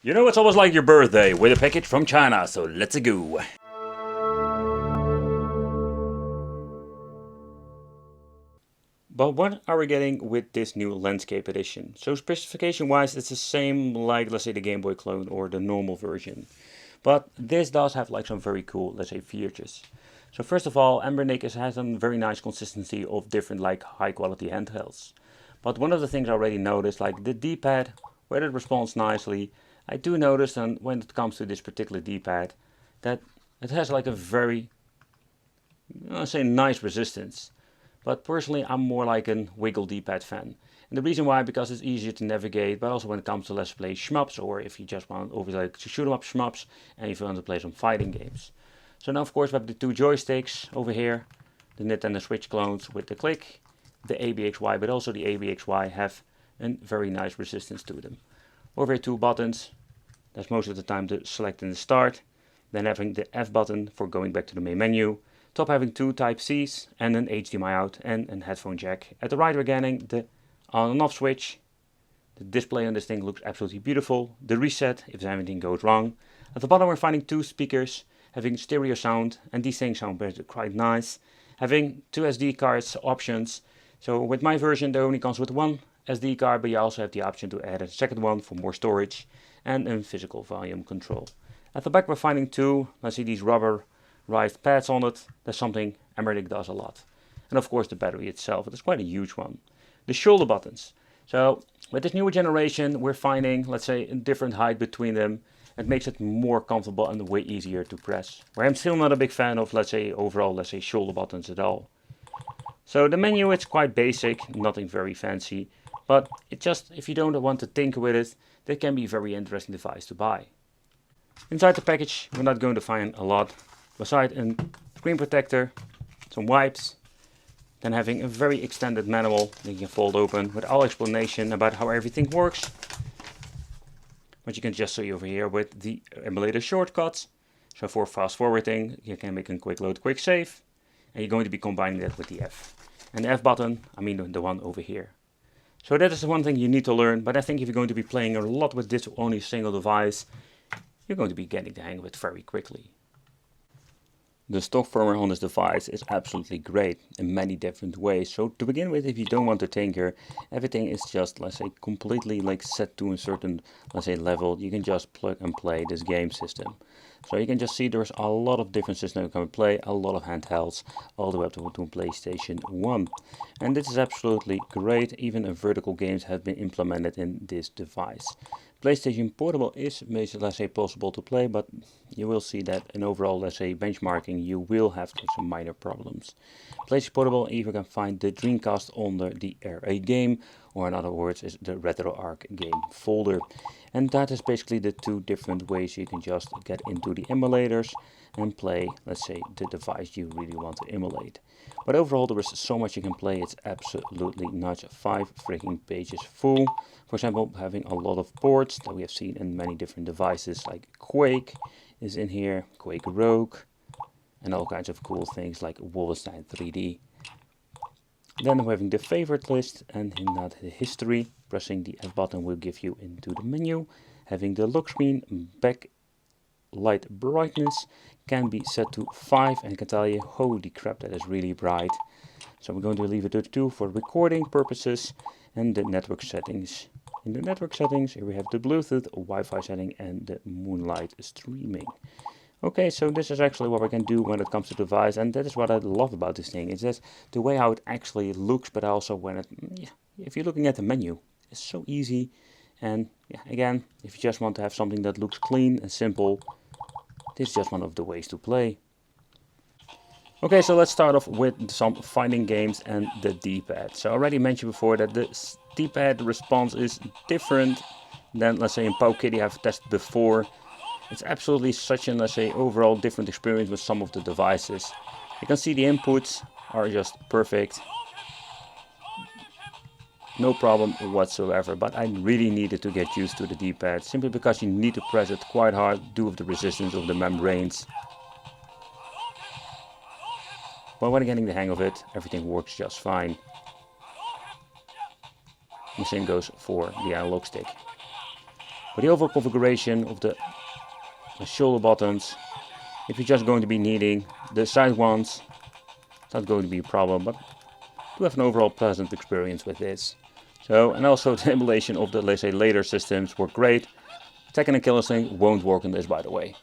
You know, it's almost like your birthday with a package from China, so let's go. But what are we getting with this new landscape edition? So specification wise, it's the same like, let's say, the Game Boy clone or the normal version. But this does have like some very cool, let's say, features. So first of all, Anbernic has a very nice consistency of different like high quality handhelds. But one of the things I already noticed, like the D-pad, where it responds nicely, I do notice, and when it comes to this particular D-pad, that it has like a very, I'll say, nice resistance. But personally, I'm more like a wiggle D-pad fan. And the reason why, because it's easier to navigate, but also when it comes to let's play shmups, or if you just want over like to shoot 'em up shmups, and if you want to play some fighting games. So now of course we have the two joysticks over here, the Nintendo Switch clones with the click, the ABXY, but also the ABXY have a very nice resistance to them. Over here two buttons, that's most of the time to select in the start, then having the F button for going back to the main menu, top having two Type-Cs and an HDMI out and a headphone jack. At the right we're getting the on and off switch. The display on this thing looks absolutely beautiful. The reset if anything goes wrong. At the bottom we're finding two speakers having stereo sound, and these things sound quite nice. Having two SD cards options. So with my version there only comes with one SD card, but you also have the option to add a second one for more storage and a physical volume control. At the back we're finding two, let's see, these rubberized pads on it. That's something Emulation does a lot. And of course the battery itself, it's quite a huge one. The shoulder buttons. So with this newer generation we're finding, let's say, a different height between them. It makes it more comfortable and way easier to press. Where I'm still not a big fan of, let's say, overall, let's say, shoulder buttons at all. So the menu, it's quite basic, nothing very fancy. But it just, if you don't want to tinker with it, that can be a very interesting device to buy. Inside the package we're not going to find a lot. Besides a screen protector, some wipes, then having a very extended manual that you can fold open with all explanation about how everything works. But you can just see over here with the emulator shortcuts. So for fast forwarding, you can make a quick load, quick save. And you're going to be combining that with the F. And the F button, I mean the one over here. So that is the one thing you need to learn. But I think if you're going to be playing a lot with this only single device, you're going to be getting the hang of it very quickly. The stock firmware on this device is absolutely great in many different ways. So to begin with, if you don't want to tinker, everything is just, let's say, completely like set to a certain, let's say, level. You can just plug and play this game system. So you can just see there's a lot of different systems you can play, a lot of handhelds, all the way up to PlayStation 1. And this is absolutely great. Even vertical games have been implemented in this device. PlayStation Portable is, let's say, possible to play, but you will see that in overall, let's say, benchmarking, you will have some minor problems. PlayStation Portable even can find the Dreamcast under the RA game, or in other words, is the RetroArch game folder. And that is basically the two different ways you can just get into the emulators and play, let's say, the device you really want to emulate. But overall there is so much you can play, it's absolutely nuts. 5 freaking pages full. For example, having a lot of ports that we have seen in many different devices, like Quake is in here, Quake Rogue, and all kinds of cool things like Wolfenstein 3D. Then we're having the favorite list, and in that the history. Pressing the F button will give you into the menu. Having the lock screen, backlight brightness can be set to 5, and I can tell you, holy crap, that is really bright. So we're going to leave it at 2 for recording purposes, and the network settings. In the network settings, here we have the Bluetooth, Wi-Fi setting, and the Moonlight streaming. Okay, so this is actually what we can do when it comes to the device, and that is what I love about this thing. It's just the way how it actually looks, but also when it, if you're looking at the menu, it's so easy. And again, if you just want to have something that looks clean and simple, this is just one of the ways to play. Okay, so let's start off with some fighting games and the D-pad. So I already mentioned before that the D-pad response is different than, let's say, in Powkiddy I've tested before. It's absolutely such an, let's say, overall different experience with some of the devices. You can see the inputs are just perfect. No problem whatsoever, but I really needed to get used to the D-pad, simply because you need to press it quite hard due to the resistance of the membranes. But when getting the hang of it, everything works just fine. The same goes for the analog stick. But the overall configuration of the shoulder buttons, if you're just going to be needing the side ones, it's not going to be a problem, but do have an overall pleasant experience with this. So, and also the emulation of the, let's say, later systems work great. Tekken and Killer Instinct won't work on this, by the way.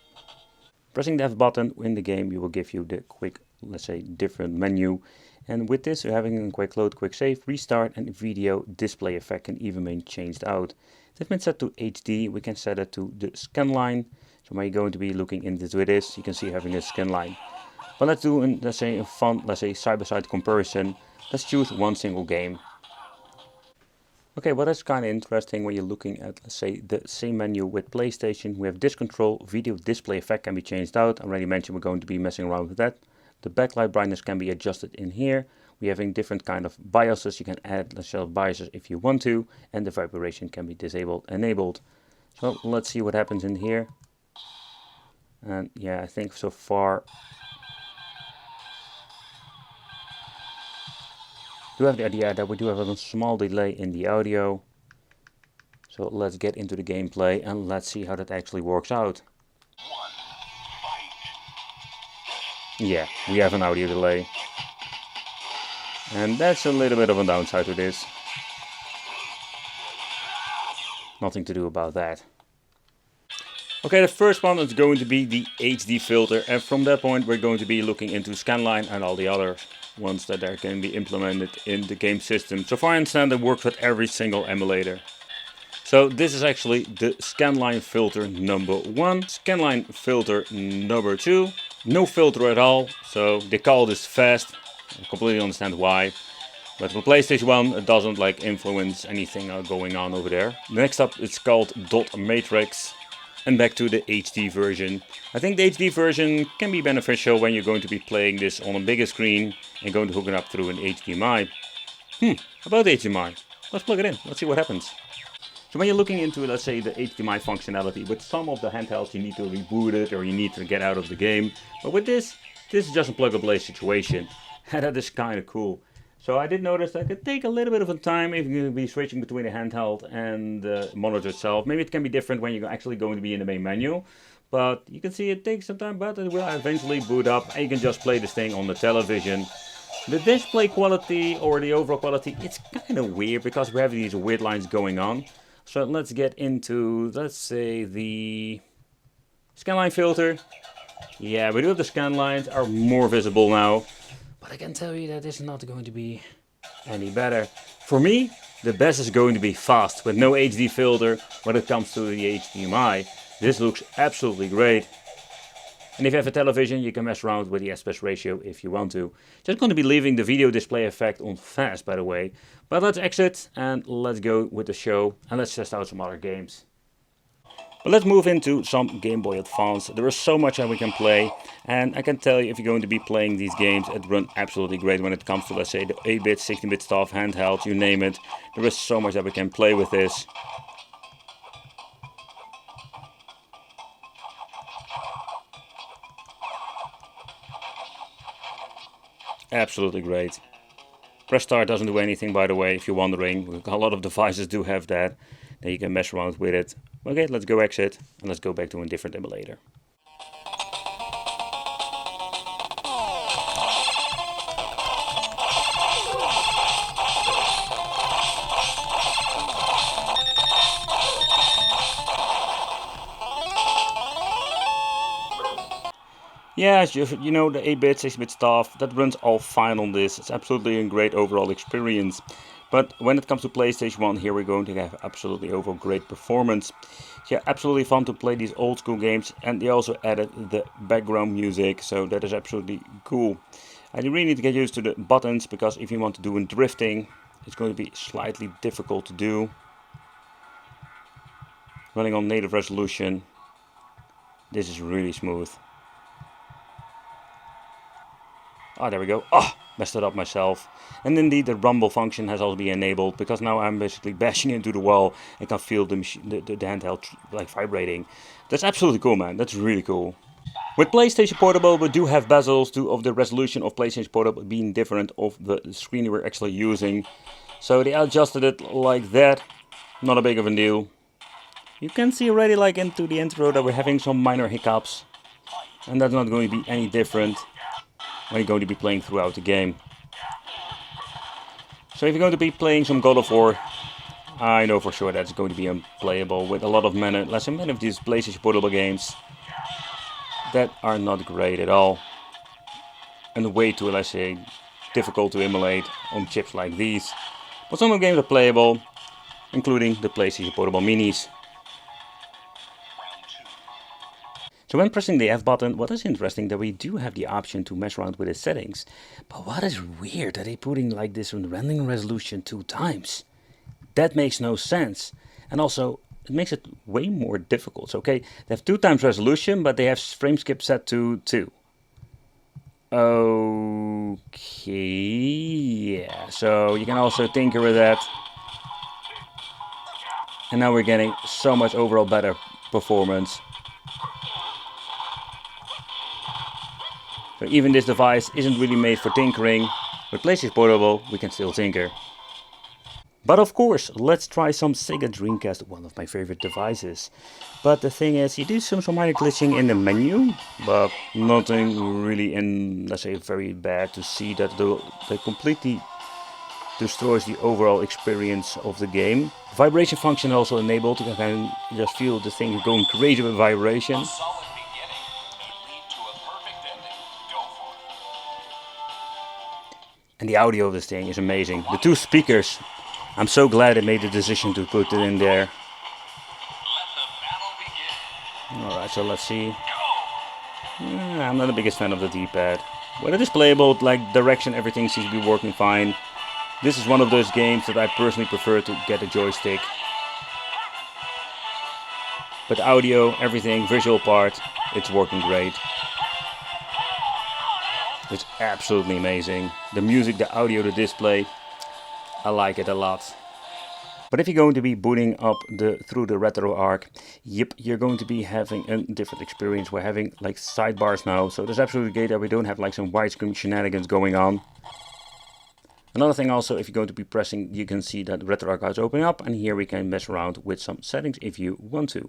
Pressing the F button in the game, you will give you the quick, let's say, different menu. And with this, we're having a quick load, quick save, restart, and video display effect can even be changed out. It has been set to HD. We can set it to the scan line. So when you're going to be looking into this, you can see having a scan line. But let's do, let's say, a fun, let's say, side-by-side comparison. Let's choose one single game. Okay, well that's kind of interesting when you're looking at, let's say, the same menu with PlayStation. We have disc control, video display effect can be changed out. I already mentioned we're going to be messing around with that. The backlight brightness can be adjusted in here. We're having different kind of BIOSes. You can add, let's say, BIOSes if you want to, and the vibration can be disabled, enabled. So let's see what happens in here. And yeah, I think so far do have the idea that we do have a small delay in the audio. So let's get into the gameplay and let's see how that actually works out. Yeah, we have an audio delay. And that's a little bit of a downside to this. Nothing to do about that. Okay, the first one is going to be the HD filter, and from that point we're going to be looking into scanline and all the other ones that are can be implemented in the game system. So far I understand it works with every single emulator. So this is actually the scanline filter number 1. Scanline filter number 2. No filter at all, so they call this fast. I completely understand why. But for PlayStation 1 it doesn't like influence anything going on over there. Next up it's called dot matrix. And back to the HD version. I think the HD version can be beneficial when you're going to be playing this on a bigger screen and going to hook it up through an HDMI. About HDMI. Let's plug it in, let's see what happens. So when you're looking into, let's say, the HDMI functionality, with some of the handhelds you need to reboot it or you need to get out of the game. But with this is just a plug-and-play situation. And that is kind of cool. So I did notice that it could take a little bit of a time if you're going to be switching between the handheld and the monitor itself. Maybe it can be different when you're actually going to be in the main menu. But you can see it takes some time, but it will eventually boot up and you can just play this thing on the television. The display quality or the overall quality, it's kind of weird because we have these weird lines going on. So let's get into, let's say, the scanline filter. Yeah, we do have the scan lines are more visible now. But I can tell you that it's not going to be any better. For me, the best is going to be fast with no HD filter when it comes to the HDMI. This looks absolutely great. And if you have a television, you can mess around with the aspect ratio if you want to. Just going to be leaving the video display effect on fast, by the way. But let's exit and let's go with the show and let's test out some other games. But let's move into some Game Boy Advance. There is so much that we can play, and I can tell you if you're going to be playing these games, it runs absolutely great when it comes to, let's say, the 8-bit, 16-bit stuff, handheld, you name it. There is so much that we can play with this. Absolutely great. Press start doesn't do anything, by the way, if you're wondering. A lot of devices do have that. Then you can mess around with it. Okay, let's go exit and let's go back to a different emulator. Yeah, you know, the 8-bit, 6-bit stuff, that runs all fine on this. It's absolutely a great overall experience. But when it comes to PlayStation 1, here we're going to have absolutely overall great performance. Yeah, absolutely fun to play these old school games. And they also added the background music, so that is absolutely cool. And you really need to get used to the buttons, because if you want to do drifting, it's going to be slightly difficult to do. Running on native resolution, this is really smooth. Ah, there we go. Ah, messed it up myself. And indeed, the rumble function has also been enabled, because now I'm basically bashing into the wall and can feel the handheld like vibrating. That's absolutely cool, man. That's really cool. With PlayStation Portable, we do have bezels of the resolution of PlayStation Portable being different of the screen we're actually using. So they adjusted it like that. Not a big of a deal. You can see already like into the intro that we're having some minor hiccups. And that's not going to be any different when you're going to be playing throughout the game. So if you're going to be playing some God of War, I know for sure that's going to be unplayable with a lot of many of these PlayStation portable games that are not great at all. And way too, let's say, difficult to emulate on chips like these. But some of the games are playable, including the PlayStation Portable Minis. So when pressing the F button, what is interesting that we do have the option to mess around with the settings. But what is weird that they're putting like this on rendering resolution 2 times. That makes no sense. And also, it makes it way more difficult. So, okay, they have 2 times resolution, but they have frame skip set to 2. Okay, yeah, so you can also tinker with that. And now we're getting so much overall better performance. So even this device isn't really made for tinkering. With PlayStation Portable, we can still tinker. But of course, let's try some Sega Dreamcast, one of my favorite devices. But the thing is, you do some minor glitching in the menu, but nothing really let's say, very bad to see that they completely destroys the overall experience of the game. Vibration function also enabled, you can just feel the thing going crazy with vibration. And the audio of this thing is amazing. The 2 speakers, I'm so glad they made the decision to put it in there. Alright, so let's see. I'm not the biggest fan of the D-pad. But it is playable, like direction, everything seems to be working fine. This is one of those games that I personally prefer to get a joystick. But audio, everything, visual part, it's working great. It's absolutely amazing. The music, the audio, the display, I like it a lot. But if you're going to be booting up through the RetroArch, yep, you're going to be having a different experience. We're having like sidebars now, so that's absolutely great that we don't have like some widescreen shenanigans going on. Another thing also, if you're going to be pressing, you can see that RetroArch is opening up, and here we can mess around with some settings if you want to.